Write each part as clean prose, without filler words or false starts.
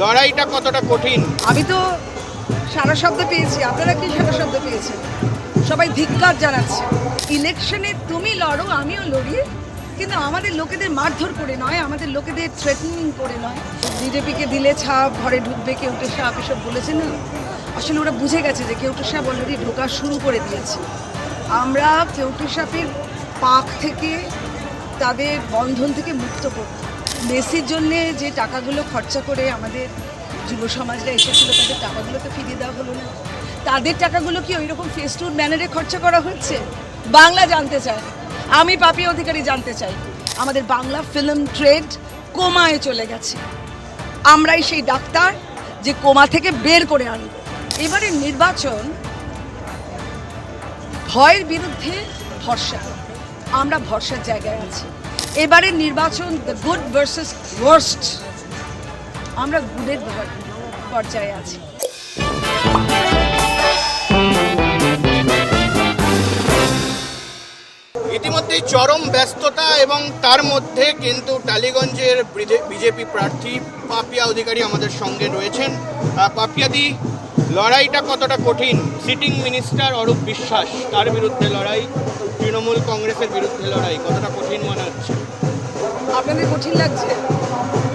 লড়াইটা কতটা কঠিন? আমি তো সারা শব্দ পেয়েছি, আপনারা কি সারা শব্দ পেয়েছেন? সবাই ধিক্কার জানাচ্ছে। ইলেকশনে তুমি লড়ো, আমিও লড়ি, কিন্তু আমাদের লোকেদের মারধর করে নয়, আমাদের লোকেদের থ্রেটেনিং করে নয়। বিজেপিকে দিলে ছাপ, ঘরে ঢুকবে কেউটে সাপ, এসব বলেছে না। আসলে ওরা বুঝে গেছে যে কেউটে সাপ অলরেডি ঢোকা শুরু করে দিয়েছে। আমরা কেউটে সাপের পাক থেকে, তাদের বন্ধন থেকে মুক্ত করব। মেসির জন্যে যে টাকাগুলো খরচা করে আমাদের যুব সমাজরা এসেছিল, তাদের টাকাগুলো তো ফিরিয়ে দেওয়া হলো না। তাদের টাকাগুলো কি ওই রকম ফেস্টুন ব্যানারে খরচা করা হচ্ছে? বাংলা জানতে চায়, আমি পাপি অধিকারী জানতে চাই। আমাদের বাংলা ফিল্ম ট্রেড কোমায় চলে গেছে। আমরাই সেই ডাক্তার যে কোমা থেকে বের করে আনব। এবারে নির্বাচন ভয়ের বিরুদ্ধে ভরসা, আমরা ভরসার জায়গায় আছি। এবারে নির্বাচন দ্য গুড ভার্সেস ওয়ার্স্ট, আমরা গুডের পর্যায়ে আছি। ইতিমধ্যেই চরম ব্যস্ততা, এবং তার মধ্যে কিন্তু টালিগঞ্জের বিজেপি প্রার্থী পাপিয়া অধিকারী আমাদের সঙ্গে রয়েছেন। পাপিয়াদি, লড়াইটা কতটা কঠিন? সিটিং মিনিস্টার অরূপ বিশ্বাস, তার বিরুদ্ধে লড়াই, তৃণমূল কংগ্রেসের বিরুদ্ধে লড়াই, কতটা কঠিন মনে হচ্ছে? আপনাদের কঠিন লাগছে?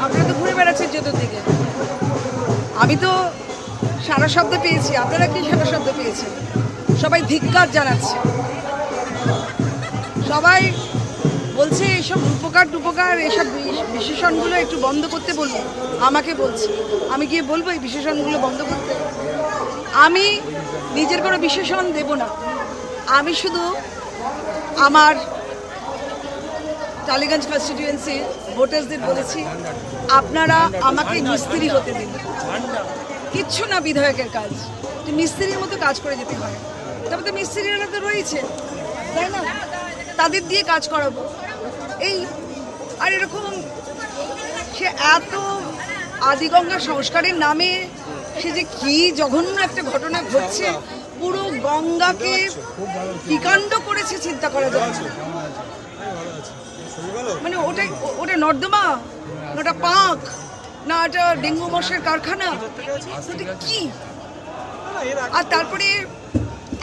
আপনারা তো ঘুরে বেড়াচ্ছেন চতুর্দিকে। আমি তো সারা শব্দ পেয়েছি, আপনারা কি সারা শব্দ পেয়েছেন? সবাই ধিক্কার জানাচ্ছে, সবাই বলছে এইসব উপকার এসব বিশেষণগুলো একটু বন্ধ করতে বলবো। আমাকে বলছে, আমি গিয়ে বলবো এই বিশেষণগুলো বন্ধ করতে? আমি নিজের কোনো বিশেষণ দেব না। আমি শুধু আমার টালিগঞ্জ কনস্টিটিউয়েন্সি ভোটার্সদের বলেছি, আপনারা আমাকে মিস্ত্রি হতে দিন। কিচ্ছু না বিধায়কের কাজ, মিস্ত্রির মতো কাজ করে যেতে হয়। তবে তো মিস্ত্রিরা তো রয়েছে, তাই না? তাদের দিয়ে কাজ করাবো এই। আর এরকম সে এত আদিগঙ্গা সংস্কারের নামে সে যে কি জঘন্য একটা ঘটনা ঘটছে, পুরো গঙ্গাকে কি কাণ্ড করেছে চিন্তা করা যায় না। মানে ওটা নর্দমা, ওটা পাঁক, না এটা ডেঙ্গু মশার কারখানা, ওটা কি? আর তারপরে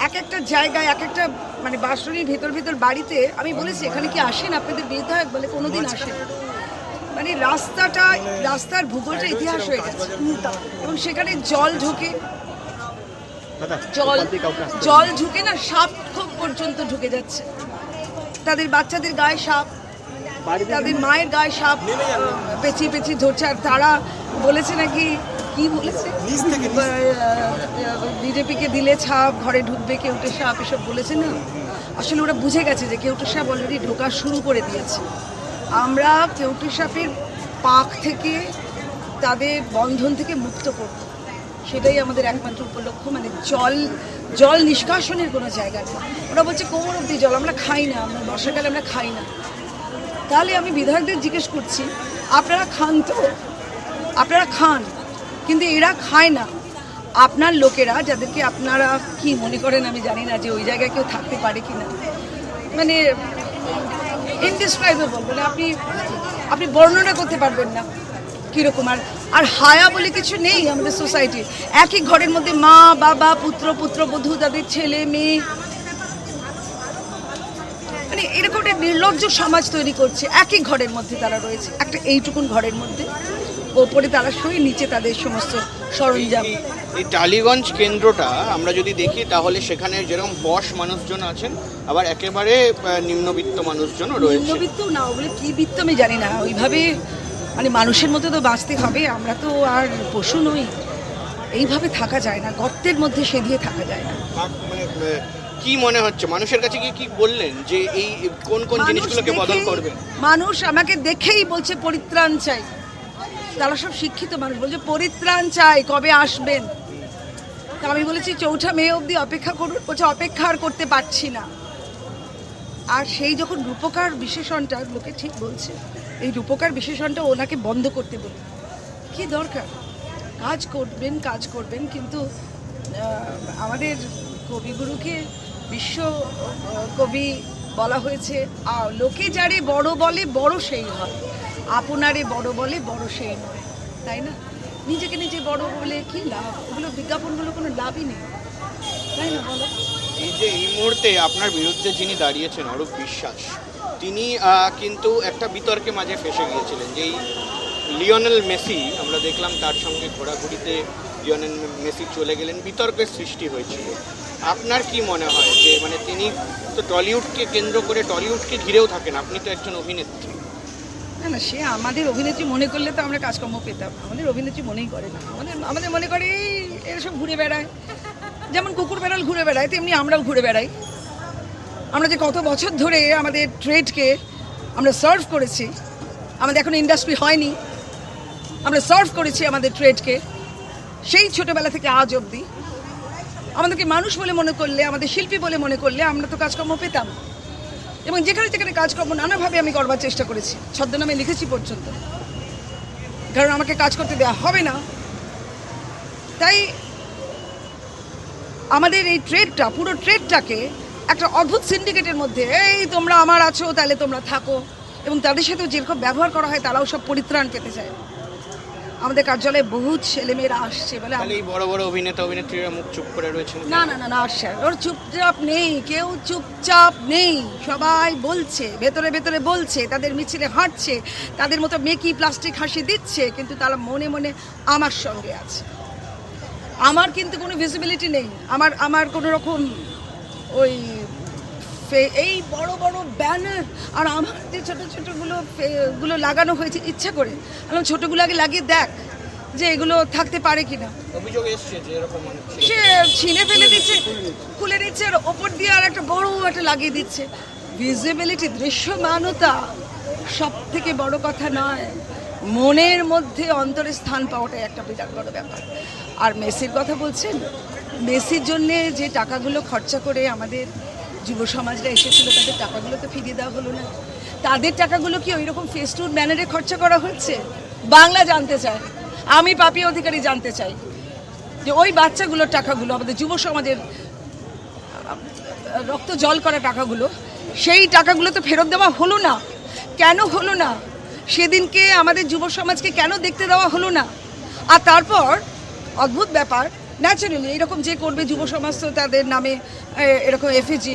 এক একটা জায়গায় এক একটা মানে বাসনের ভেতর বাড়িতে আমি বলেছি, এখানে কি আসেন আপনাদের বিধায়ক? বলে কোনোদিন আসেন। মানে রাস্তার ভূগোলটা ইতিহাস হয়ে গেছে, এবং সেখানে জল ঢোকে না, সাপ খুব পর্যন্ত ঢুকে যাচ্ছে। তাদের বাচ্চাদের গায়ে সাপ, তাদের মায়ের গায়ে সাপ পেঁচিয়ে ধরছে। আর তারা বলেছে নাকি, কি বলেছে, বিজেপিকে দিলে ছাপ, ঘরে ঢুকবে কেউটে সাপ, এসব বলেছে না। আসলে ওরা বুঝে গেছে যে কেউটে সাপ অলরেডি ঢোকা শুরু করে দিয়েছে। আমরা কেউটে সাপের পাক থেকে, তাদের বন্ধন থেকে মুক্ত করব, সেটাই আমাদের একমাত্র উপলক্ষ্য। মানে জল নিষ্কাশনের কোনো জায়গা নেই। ওরা বলছে কোমর অব্দি জল, আমরা খাই না, আমরা বর্ষাকালে আমরা খাই না। তাহলে আমি বিধায়কদের জিজ্ঞেস করছি, আপনারা খান তো? আপনারা খান, কিন্তু এরা খায় না। আপনার লোকেরা, যাদেরকে আপনারা কি মনে করেন আমি জানি না, যে ওই জায়গায় কেউ থাকতে পারে কি না, মানে ইনডিসক্রাইবেবল, মানে আপনি বর্ণনা করতে পারবেন না কীরকম। আর হায়া বলে কিছু নেই আমাদের সোসাইটি। একই ঘরের মধ্যে মা বাবা, পুত্রবধূ, তাদের ছেলে মেয়ে, মানে এরকম একটা নির্লজ্জ সমাজ তৈরি করছে। একই ঘরের মধ্যে তারা রয়েছে, একটা এইটুকুন ঘরের মধ্যে, ওপরে তারা শুয়ে, নিচে তাদের সমস্ত সরঞ্জাম। এই টালিগঞ্জ কেন্দ্রটা আমরা যদি দেখি, তাহলে সেখানে যেরকম বশ মানুষজন আছেন, আবার একেবারে নিম্নবিত্ত মানুষজনও রয়েছে। নিম্নবিত্ত না, ওগুলো কি বিত্ত আমি জানি না। ওইভাবে মানে মানুষের মতো তো বাঁচতে হবে, আমরা তো আর পশু নই। এইভাবে থাকা যায় না, গর্তের মধ্যে সেধিয়ে থাকা যায় না। মানে কি মনে হচ্ছে মানুষের কাছে কি বললেন যে এই কোন জিনিসগুলোকে বদল করবেন? মানুষ আমাকে দেখেই বলছে পরিত্রাণ চাই। তারা সব শিক্ষিত মানুষ, বলছে পরিত্রাণ চাই, কবে আসবেন? তা আমি বলেছি 4 মে অবধি অপেক্ষা করুন। বলছে অপেক্ষা আর করতে পারছি না। আর সেই যখন রূপকার বিশেষণটা, লোকে ঠিক বলছে, এই রূপকার বিশেষণটা ওনাকে বন্ধ করতে বলুন। কি দরকার? কাজ করবেন, কিন্তু আমাদের কবিগুরুকে বিশ্ব কবি বলা হয়েছে, লোকে যারে বড় বলে বড় সেই হয়, আপনারে বড় বলে বড় সেই নয়, তাই না? নিজেকে নিজে বড় বলে কি লাভ? ওগুলো বিজ্ঞাপনগুলো কোনো লাভই নেই, তাই না বলো? এই যে এই মুহূর্তে আপনার বিরুদ্ধে যিনি দাঁড়িয়েছেন অরূপ বিশ্বাস, তিনি কিন্তু একটা বিতর্কে মাঝে ফেসে গিয়েছিলেন, যেই লিওনেল মেসি আমরা দেখলাম তার সঙ্গে ঘোরাঘুরিতে লিওনেল মেসি চলে গেলেন, বিতর্কের সৃষ্টি হয়েছিল। আপনার কি মনে হয় যে মানে তিনি তো টলিউডকে কেন্দ্র করে টলিউডকে ঘিরেও থাকেন, আপনি তো একজন অভিনেত্রী। না না, সে আমাদের অভিনেত্রী মনে করলে তো আমরা কাজকর্ম পেতাম। আমাদের অভিনেত্রী মনেই করে না, আমাদের মনে করে এরসব ঘুরে বেড়ায়, যেমন কুকুর বেড়াল ঘুরে বেড়ায় তেমনি আমরাও ঘুরে বেড়াই। আমরা যে কত বছর ধরে আমাদের ট্রেডকে আমরা সার্ভ করেছি, আমাদের এখন ইন্ডাস্ট্রি হয়নি, আমরা সার্ভ করেছি আমাদের ট্রেডকে সেই ছোটোবেলা থেকে আজ অবধি। আমাদেরকে মানুষ বলে মনে করলে, আমাদের শিল্পী বলে মনে করলে আমরা তো কাজকর্ম পেতাম। এবং যেখানে যেখানে কাজকর্ম নানাভাবে আমি করবার চেষ্টা করেছি, ছদ্মনামে লিখেছি পর্যন্ত, কারণ আমাকে কাজ করতে দেওয়া হবে না। তাই আমাদের এই ট্রেডটা, পুরো ট্রেডটাকে একটা অদ্ভুত সিন্ডিকেটের মধ্যে, এই তোমরা আমার আছো তাহলে তোমরা থাকো, এবং তাদের সাথেও যেরকম ব্যবহার করা হয় তারাও সব পরিত্রাণ পেতে চায়। আমাদের কার্যালয়ে বহু ছেলেমেয়েরা আসছে বলে এই বড় বড় অভিনেতা অভিনেত্রীরা মুখ চুপ করে রয়েছেন। না না না না, আসছে, ওর চুপচাপ নেই, কেউ চুপচাপ নেই, সবাই বলছে, ভেতরে ভেতরে বলছে, তাদের মিছিলে হাঁটছে, তাদের মতো মেকি প্লাস্টিক হাসি দিচ্ছে, কিন্তু তারা মনে মনে আমার সঙ্গে আছে। আমার কিন্তু কোনো ভিজিবিলিটি নেই, আমার কোনো রকম ওই এই বড় বড় ব্যানার, আর আমার যে ছোটো ছোটোগুলো লাগানো হয়েছে ইচ্ছা করে, আমি ছোটোগুলো আগে লাগিয়ে দেখ যে এগুলো থাকতে পারে কিনা। অভিযোগ এসছে যে এরকম সে ছিঁড়ে ফেলে দিচ্ছে, খুলে দিচ্ছে, আর ওপর দিয়ে আর একটা বড় একটা লাগিয়ে দিচ্ছে। ভিজিবিলিটি, দৃশ্যমানতা সব থেকে বড় কথা নয়, মনের মধ্যে অন্তরে স্থান পাওয়াটাই একটা বিরাট বড় ব্যাপার। আর মেসির কথা বলছেন, মেসির জন্যে যে টাকাগুলো খরচা করে আমাদের যুব সমাজরা এসেছিল, তাদের টাকাগুলো তো ফিরিয়ে দেওয়া হলো না। তাদের টাকাগুলো কি ওইরকম ফেস্টুন ব্যানারে খরচা করা হচ্ছে? বাংলা জানতে চায়, আমি পাপিয়া অধিকারী জানতে চাই যে ওই বাচ্চাগুলোর টাকাগুলো, আমাদের যুব সমাজের রক্ত জল করা টাকাগুলো, সেই টাকাগুলো তো ফেরত দেওয়া হলো না। কেন হলো না? সেদিনকে আমাদের যুব সমাজকে কেন দেখতে দেওয়া হলো না? আর তারপর অদ্ভুত ব্যাপার, ন্যাচারালি এরকম যে করবে যুব সমাজ তো তাদের নামে এরকম এফএজি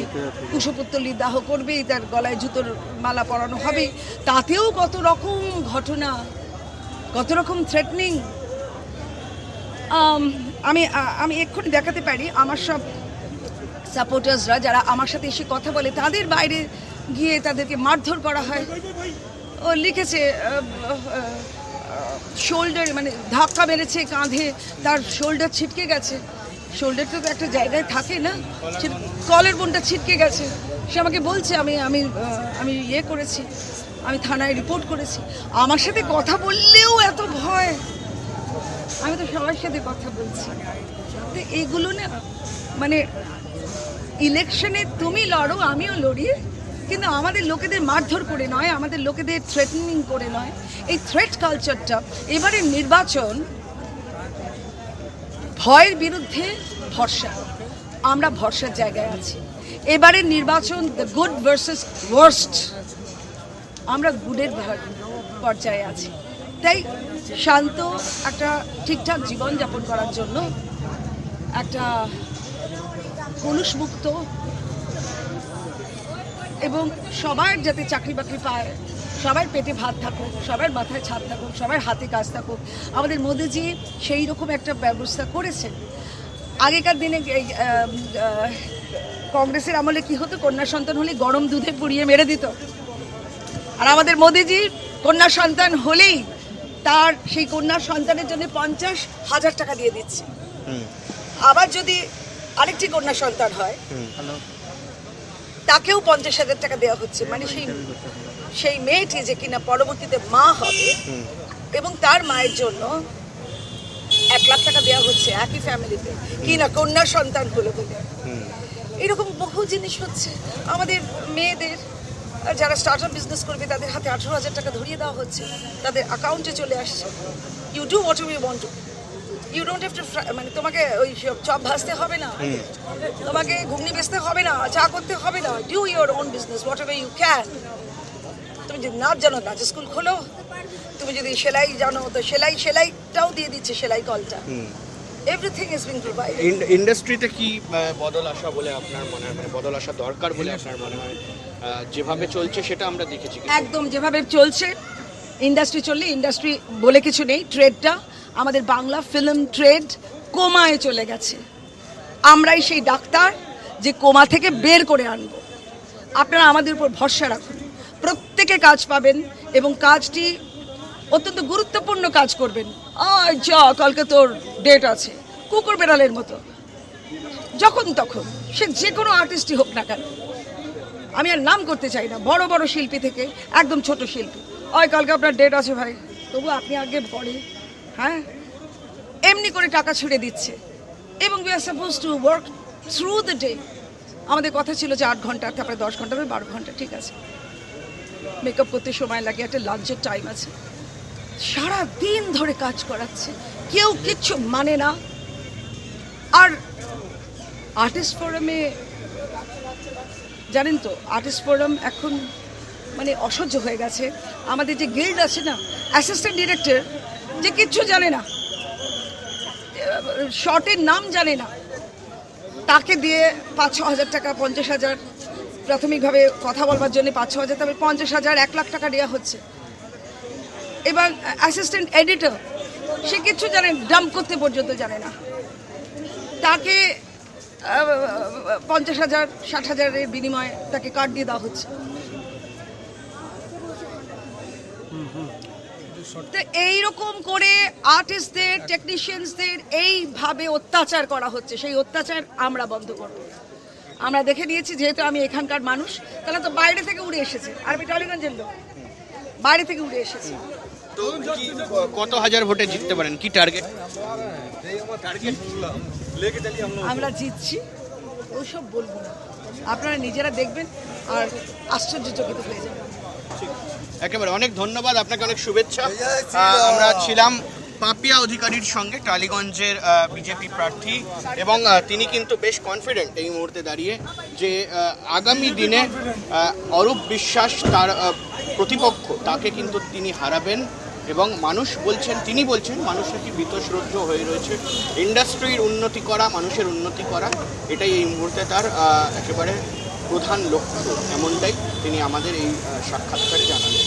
কুশপুত্তলির দাহ করবেই, তার গলায় জুতোর মালা পরানো হবে, তাতেও কত রকম ঘটনা, কত রকম থ্রেটনিং। আমি এক্ষুনি দেখাতে পারি আমার সব সাপোর্টার্সরা যারা আমার সাথে এসে কথা বলে, তাদের বাইরে গিয়ে তাদেরকে মারধর করা হয়। ও লিখেছে শোল্ডার, মানে ধাক্কা মেরেছে কাঁধে, তার শোল্ডার ছিটকে গেছে। শোল্ডারটা তো একটা জায়গায় থাকে না, কলের বোনটা ছিটকে গেছে। সে আমাকে বলছে আমি আমি আমি ইয়ে করেছি, আমি থানায় রিপোর্ট করেছি। আমার সাথে কথা বললেও এত ভয়, আমি তো সবার সাথে কথা বলছি। তো এগুলো না, মানে ইলেকশনে তুমি লড়ো আমিও লড়ি, কিন্তু আমাদের লোকেদের মারধর করে নয়, আমাদের লোকেদের থ্রেটনিং করে নয়। এই থ্রেট কালচারটা, এবারের নির্বাচন ভয়ের বিরুদ্ধে ভরসা, আমরা ভরসার জায়গায় আছি। এবারের নির্বাচন দ্য গুড ভার্সেস ওয়ার্স্ট, আমরা গুডের পর্যায়ে আছি। তাই শান্ত একটা ঠিকঠাক জীবনযাপন করার জন্য, একটা কলুষমুক্ত এবং সবার যাতে চাকরি বাকরি পায়, সবার পেটে ভাত থাকুক, সবার মাথায় ছাদ থাকুক, সবার হাতে কাজ থাকুক, আমাদের মোদিজি সেই রকম একটা ব্যবস্থা করেছেন। আগেকার দিনে কংগ্রেসের আমলে কি হতো, কন্যা সন্তান হলে গরম দুধে পুড়িয়ে মেরে দিত। আর আমাদের মোদিজি কন্যা সন্তান হলেই তার সেই কন্যা সন্তানের জন্য 50,000 টাকা দিয়ে দিচ্ছে। আবার যদি আরেকটি কন্যা সন্তান হয় তাকেও 50,000 টাকা দেওয়া হচ্ছে। মানে সেই মেয়েটি যে কিনা পরবর্তীতে মা হবে এবং তার মায়ের জন্য 1 লাখ টাকা দেওয়া হচ্ছে একই ফ্যামিলিতে, কিনা কন্যা সন্তান হলো বলে। এরকম বহু জিনিস হচ্ছে। আমাদের মেয়েদের যারা স্টার্ট আপ বিজনেস করবে তাদের হাতে 18,000 টাকা ধরিয়ে দেওয়া হচ্ছে, তাদের অ্যাকাউন্টে চলে আসছে। You do what you want to, you don't have to, মানে তোমাকে ওই চপ ভাজতে হবে না, তোমাকে ঘুগনি বেচতে হবে না, চা করতে হবে না। Do your own business whatever you can. তুমি যদি নাচ জানো, নাচের স্কুল খোলো, তুমি যদি সেলাই জানো তো সেলাইটাও দিয়ে দিচ্ছে, সেলাই কলটা। Everything is being provided. ইন্ডাস্ট্রিতে কি বদল আসা বলে আপনার মনে হয়, মানে বদল আসা দরকার বলে আপনার মনে হয়? যেভাবে চলছে সেটা আমরা দেখেছি। একদম যেভাবে চলছে, ইন্ডাস্ট্রি চললে, ইন্ডাস্ট্রি বলে কিছু নেই, ট্রেডটা আমাদের বাংলা ফিল্ম ট্রেড কোমায় চলে গেছে। আমরাই সেই ডাক্তার যে কোমা থেকে বের করে আনবো। আপনারা আমাদের উপর ভরসা রাখুন, প্রত্যেকে কাজ পাবেন এবং কাজটি অত্যন্ত গুরুত্বপূর্ণ কাজ করবেন। যা কালকে তোর ডেট আছে, কুকুর বেড়ালের মতো যখন তখন, সে যে কোনো আর্টিস্টই হোক না কেন, আমি আর নাম করতে চাই না, বড় বড় শিল্পী থেকে একদম ছোট শিল্পী, কালকে আপনার ডেট আছে ভাই, তবু আপনি আগে পড়ে, হ্যাঁ, এমনি করে টাকা ছুড়ে দিচ্ছে। এবং we are suppose to work through the day. আমাদের কথা ছিল যে 8 ঘন্টা, তারপরে 10 ঘন্টা, 12 ঘন্টা, ঠিক আছে, মেকআপ করতে সময় লাগে, একটা লাঞ্চের টাইম আছে, সারা দিন ধরে কাজ করাচ্ছে, কেউ কিচ্ছু মানে না। আর আর্টিস্ট ফোরামে জানেন তো, আর্টিস্ট ফোরাম এখন মানে অসহ্য হয়ে গেছে। আমাদের যে গিল্ড আছে না, অ্যাসিস্ট্যান্ট ডিরেক্টর যে কিচ্ছু জানে না, শর্টের নাম জানে না, তাকে দিয়ে 5-6 হাজার টাকা, 50,000 প্রাথমিকভাবে কথা বলবার জন্য 5-6 হাজার, তবে 50,000, 1 লাখ টাকা দেওয়া হচ্ছে। এবং অ্যাসিস্ট্যান্ট এডিটর, সে কিচ্ছু জানে, ডাম্প করতে পর্যন্ত জানে না, তাকে 50,000, 60,000-এর বিনিময়ে তাকে কার্ড দিয়ে দেওয়া হচ্ছে। তো এইরকম করে আর্টিস্টদের, টেকনিশিয়ানসদের এইভাবে অত্যাচার করা হচ্ছে, সেই অত্যাচার আমরা বন্ধ করব। আমরা দেখে নিয়েছি, যেহেতু আমি এখানকার মানুষ, তাহলে তো বাইরে থেকে উড়ে এসেছে, আর আমি টালিগঞ্জের লোক, বাইরে থেকে উড়ে এসেছি। তো কত হাজার ভোটে জিততে পারেন, কি টার্গেট? আমরা জিতছি ওইসব বলবো না, আপনারা নিজেরা দেখবেন আর আশ্চর্যচকিত হয়ে যাবেন। একেবারে অনেক ধন্যবাদ আপনাকে, অনেক শুভেচ্ছা। আমরা ছিলাম পাপিয়া অধিকারীর সঙ্গে, টালিগঞ্জের বিজেপি প্রার্থী, এবং তিনি কিন্তু বেশ কনফিডেন্ট এই মুহূর্তে দাঁড়িয়ে যে আগামী দিনে অরূপ বিশ্বাস তার প্রতিপক্ষ, তাকে কিন্তু তিনি হারাবেন। এবং মানুষ বলছেন, তিনি বলছেন, মানুষ নাকি বীতশ্রদ্ধ হয়ে রয়েছে। ইন্ডাস্ট্রির উন্নতি করা, মানুষের উন্নতি করা, এটাই এই মুহূর্তে তার একেবারে প্রধান লক্ষ্য, এমনটাই তিনি আমাদের এই সাক্ষাৎকারে জানালেন।